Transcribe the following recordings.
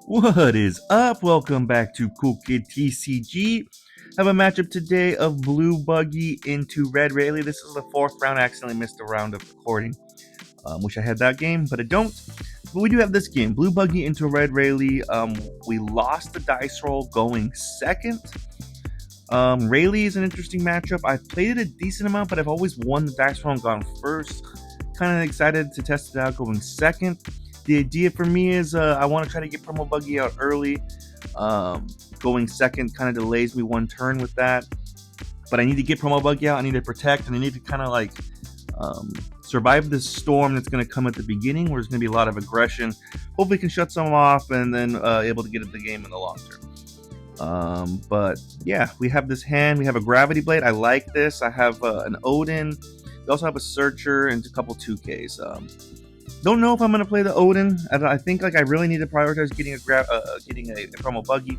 What is up? Welcome back to Cool Kid TCG. Have a matchup today of Blue Buggy into Red Rayleigh. This is the fourth round. I accidentally missed a round of recording. Wish I had that game, but I don't. But we do have this game, Blue Buggy into Red Rayleigh. We lost the dice roll going second. Rayleigh is an interesting matchup. I've played it a decent amount, but I've always won the dice roll and gone first. Kind of excited to test it out going second. The idea for me is I want to try to get Promo Buggy out early. Going second kind of delays me one turn with that. But I need to get Promo Buggy out. I need to protect, and I need to kind of like survive this storm that's going to come at the beginning, where there's going to be a lot of aggression. Hopefully, can shut some off, and then able to get at the game in the long term. But yeah, we have this hand. We have a Gravity Blade. I like this. I have an Odin. We also have a Searcher and a couple 2Ks. Don't know if I'm going to play the Odin. I think like I really need to prioritize getting a Promo Buggy,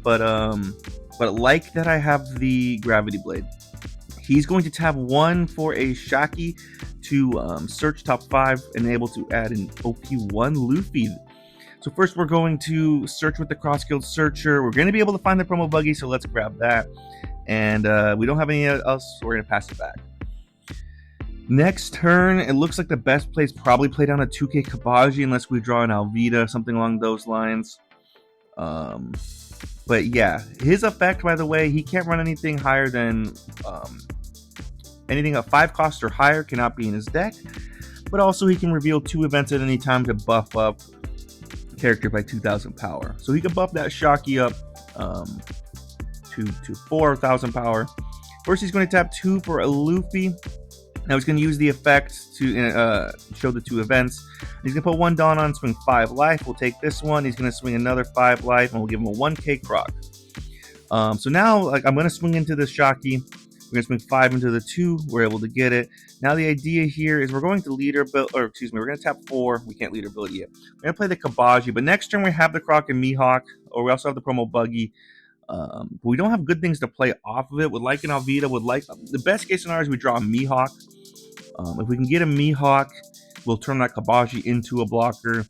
but like that I have the Gravity Blade. He's going to tap 1 for a Shaki to search top 5 and able to add an OP1 Luffy. So first we're going to search with the Cross-Guild Searcher. We're going to be able to find the Promo Buggy, so let's grab that. And we don't have any else, so we're going to pass it back. Next turn, it looks like the best play is probably play down a 2K Kabaji unless we draw an Alvida, something along those lines. But yeah, his effect, by the way, he can't run anything higher than anything at 5 cost or higher cannot be in his deck. But also he can reveal 2 events at any time to buff up the character by 2,000 power. So he can buff that Shaki up to 4,000 power. First, he's going to tap 2 for a Luffy. Now he's going to use the effect to show the 2 events. He's going to put 1 Dawn on, swing 5 life. We'll take this one. He's going to swing another 5 life, and we'll give him a 1K Croc. So now, like, I'm going to swing into the Shaki. We're going to swing 5 into the 2. We're able to get it. Now the idea here is we're going to leader build, or excuse me, we're going to tap 4. We can't leader build yet. We're going to play the Kabaji, but next turn we have the Croc and Mihawk, or we also have the Promo Buggy. But we don't have good things to play off of it. Would like an Alvida. Would like the best case scenario is we draw a Mihawk. If we can get a Mihawk, we'll turn that Kabaji into a blocker,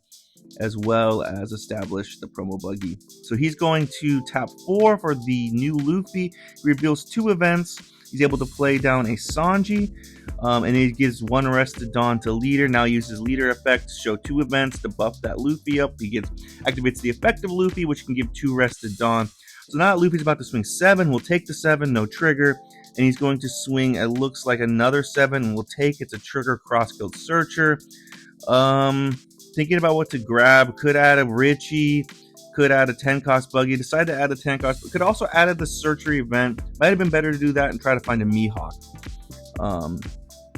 as well as establish the Promo Buggy. So he's going to tap 4 for the new Luffy. He reveals 2 events. He's able to play down a Sanji, and he gives 1 Arrested Dawn to leader. Now he uses leader effect to show 2 events to buff that Luffy up. He activates the effect of Luffy, which can give 2 Arrested Dawn. So now Luffy's about to swing 7. We'll take the 7, no trigger. And he's going to swing, it looks like another 7, and we'll take it's a trigger Cross-Guild Searcher. Thinking about what to grab. Could add a Richie, could add a 10 cost Buggy. Decide to add a 10 cost, but could also add the Searcher event. Might have been better to do that and try to find a Mihawk.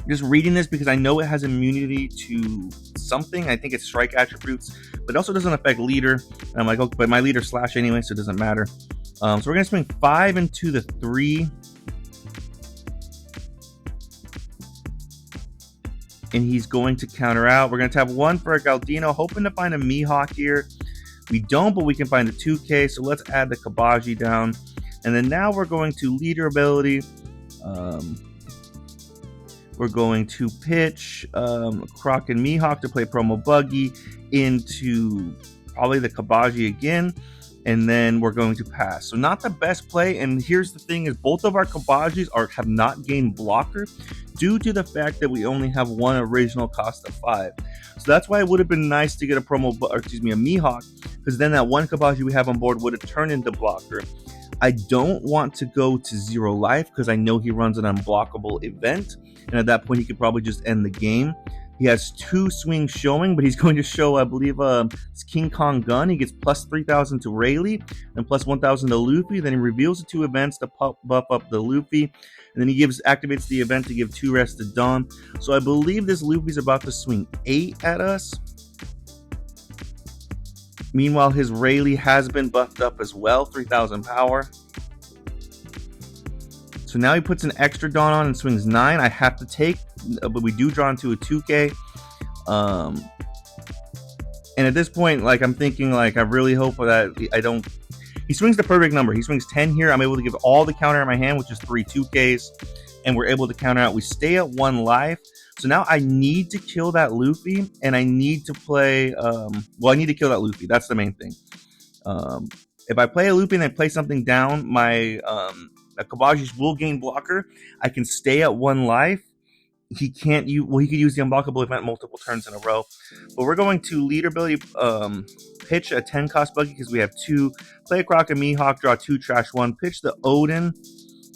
Just reading this because I know it has immunity to something. I think it's strike attributes, but it also doesn't affect leader. And I'm like, okay, but my leader slash anyway, so it doesn't matter. So we're going to swing 5 into the 3. And he's going to counter out. We're going to tap 1 for a Galdino, hoping to find a Mihawk here. We don't, but we can find a 2K, so let's add the Kabaji down. And then now we're going to leader ability. We're going to pitch Croc and Mihawk to play Promo Buggy into probably the Kabaji again. And then we're going to pass. So not the best play. And here's the thing is both of our Kabajis have not gained blocker due to the fact that we only have 1 original cost of 5. So that's why it would have been nice to get a Mihawk, because then that 1 Kabaji we have on board would have turned into blocker. I don't want to go to 0 life because I know he runs an unblockable event. And at that point, he could probably just end the game. He has 2 swings showing, but he's going to show, I believe, it's King Kong Gun. He gets plus 3,000 to Rayleigh and plus 1,000 to Luffy. Then he reveals the 2 events to buff up the Luffy. And then he activates the event to give 2 Arrested Dawn. So I believe this Luffy's about to swing 8 at us. Meanwhile, his Rayleigh has been buffed up as well, 3,000 power. So now he puts an extra Dawn on and swings 9. I have to take, but we do draw into a 2K. And at this point, like, I'm thinking, like, I really hope that I don't... He swings the perfect number. He swings 10 here. I'm able to give all the counter in my hand, which is 3 2Ks. And we're able to counter out. We stay at 1 life. So now I need to kill that Luffy. And I need to play... I need to kill that Luffy. That's the main thing. If I play a looping and play something down, my Kabaji's will gain blocker. I can stay at 1 life. He can't use, well, he could use the unblockable event multiple turns in a row. But we're going to leader ability pitch a 10 cost Buggy because we have 2. Play a Croc and Mihawk, draw 2, trash 1. Pitch the Odin.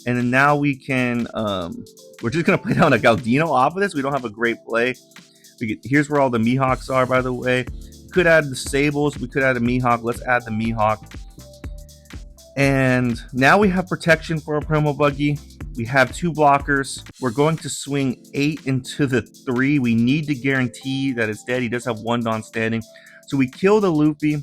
And then now we can, we're just going to play down a Galdino off of this. We don't have a great play. Here's where all the Mihawks are, by the way. We could add the Sables. We could add a Mihawk. Let's add the Mihawk. And now we have protection for our promo Buggy. We have 2 blockers. We're going to swing 8 into the 3. We need to guarantee that it's dead. He does have 1 Dawn standing. So we kill the Luffy.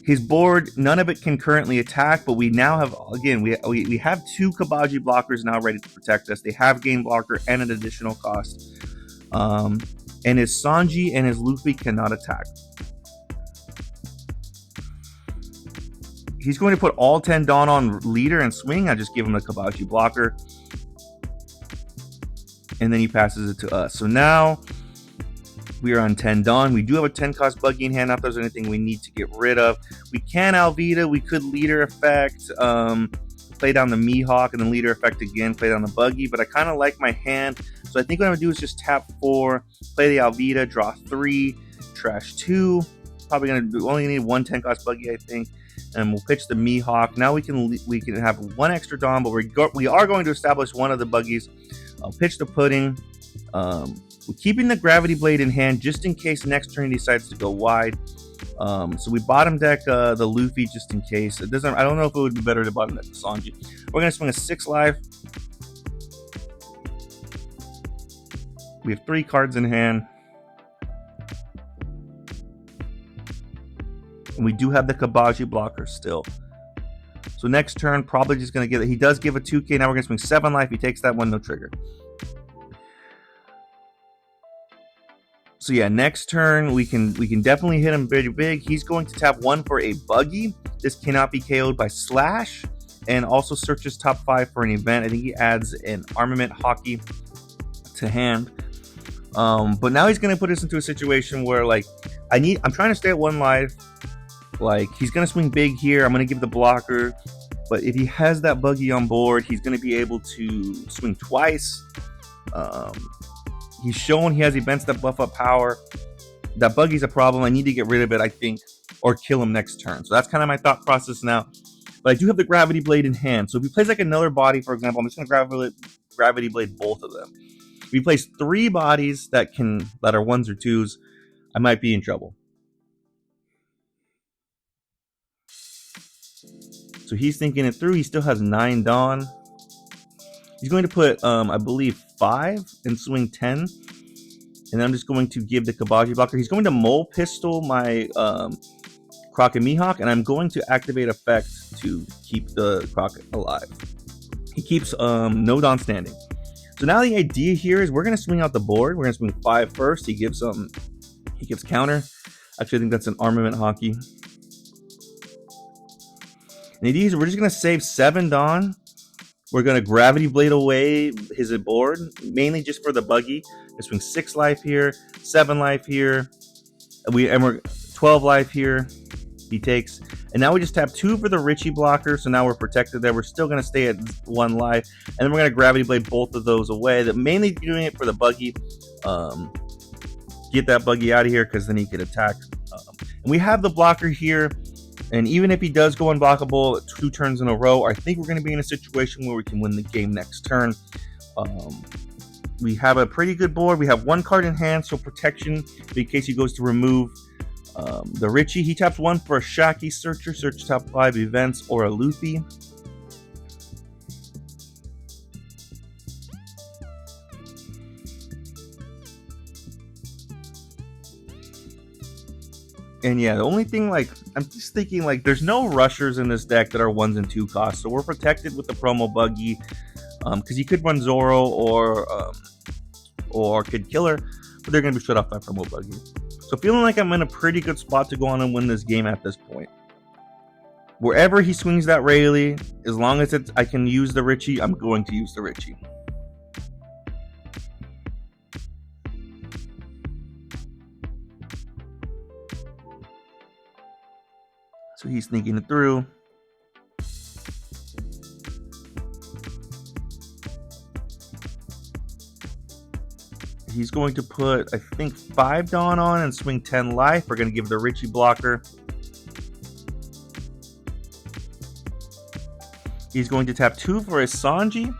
His board, none of it can currently attack, but we now have, again, we have 2 Kabaji blockers now ready to protect us. They have gain blocker and an additional cost. And his Sanji and his Luffy cannot attack. He's going to put all 10 Dawn on leader and swing. I just give him a Kabaji blocker. And then he passes it to us. So now we are on 10 Dawn. We do have a 10 cost Buggy in hand. Not that there's anything we need to get rid of. We can Alvida. We could leader effect. Play down the Mihawk and then leader effect again. Play down the Buggy. But I kind of like my hand. So I think what I'm going to do is just tap 4. Play the Alvida. Draw 3. Trash 2. Probably going to do, only need 1 10 cost Buggy, I think. And we'll pitch the Mihawk. Now we can have 1 extra Dawn, but we are going to establish one of the Buggies. I'll pitch the Pudding. We're keeping the Gravity Blade in hand just in case next turn he decides to go wide. So we bottom deck the Luffy just in case. It doesn't. I don't know if it would be better to bottom deck the Sanji. We're gonna swing a 6 life. We have 3 cards in hand. And we do have the Kabaji blocker still. So next turn, probably just going to give it. He does give a 2K. Now we're going to swing 7 life. He takes that one, no trigger. So yeah, next turn, we can definitely hit him very big. He's going to tap 1 for a Buggy. This cannot be KO'd by Slash. And also searches top 5 for an event. I think he adds an Armament Hockey to hand. But now he's going to put us into a situation where, like, I'm trying to stay at 1 life. Like, he's going to swing big here. I'm going to give the blocker. But if he has that Buggy on board, he's going to be able to swing twice. He's shown he has events that buff up power. That Buggy's a problem. I need to get rid of it, I think, or kill him next turn. So that's kind of my thought process now. But I do have the Gravity Blade in hand. So if he plays like another body, for example, I'm just going to Gravity Blade both of them. If he plays 3 bodies that are 1s or 2s, I might be in trouble. So he's thinking it through. He still has 9 Dawn. He's going to put, I believe, 5 and swing 10. And I'm just going to give the Kabaji blocker. He's going to Mole Pistol my Croc and Mihawk. And I'm going to activate effect to keep the Croc alive. He keeps no Dawn standing. So now the idea here is we're going to swing out the board. We're going to swing 5 first. He gives counter. Actually, I think that's an Armament Hockey. And the idea is we're just going to save 7 Dawn. We're going to Gravity Blade away his board, mainly just for the Buggy. We're swing 6 life here, 7 life here, and we're 12 life here. He takes, and now we just tap 2 for the Richie blocker, so now we're protected there. We're still going to stay at 1 life, and then we're going to Gravity Blade both of those away. That mainly doing it for the Buggy. Get that Buggy out of here because then he could attack. And we have the blocker here. And even if he does go unblockable 2 turns in a row, I think we're going to be in a situation where we can win the game next turn. We have a pretty good board. We have 1 card in hand, so protection in case he goes to remove the Richie. He taps 1 for a Shaki Searcher, search top 5 events, or a Luffy. And yeah, the only thing, like, I'm just thinking, like, there's no rushers in this deck that are 1s and 2 costs, so we're protected with the promo Buggy, because he could run Zoro or Kid Killer, but they're going to be shut off by promo Buggy. So feeling like I'm in a pretty good spot to go on and win this game at this point. Wherever he swings that Rayleigh, as long as I can use the Richie, I'm going to use the Richie. So he's sneaking it through. He's going to put, I think, 5 Dawn on and swing 10 life. We're going to give the Richie blocker. He's going to tap 2 for his Sanji.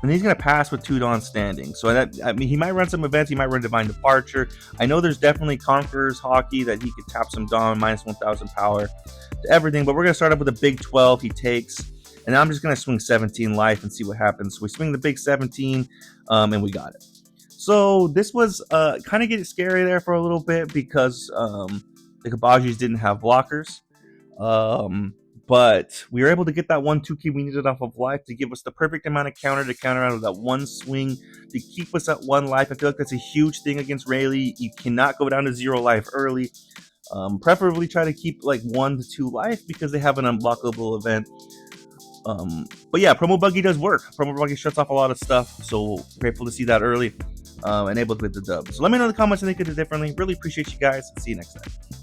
And he's going to pass with 2 Dawn standing. So I mean, he might run some events. He might run Divine Departure. I know there's definitely Conqueror's Hockey that he could tap some Dawn, minus 1,000 power to everything. But we're going to start up with a big 12 he takes. And I'm just going to swing 17 life and see what happens. So we swing the big 17, and we got it. So this was kind of getting scary there for a little bit because the Kabajis didn't have blockers. But we were able to get that 1-2 key we needed off of life to give us the perfect amount of counter to counter out of that one swing to keep us at 1 life. I feel like that's a huge thing against Rayleigh. You cannot go down to 0 life early. Preferably try to keep like 1 to 2 life because they have an unblockable event. But yeah, Promo Buggy does work. Promo Buggy shuts off a lot of stuff, so grateful to see that early and able to get the dub. So let me know in the comments if they could do differently. Really appreciate you guys. See you next time.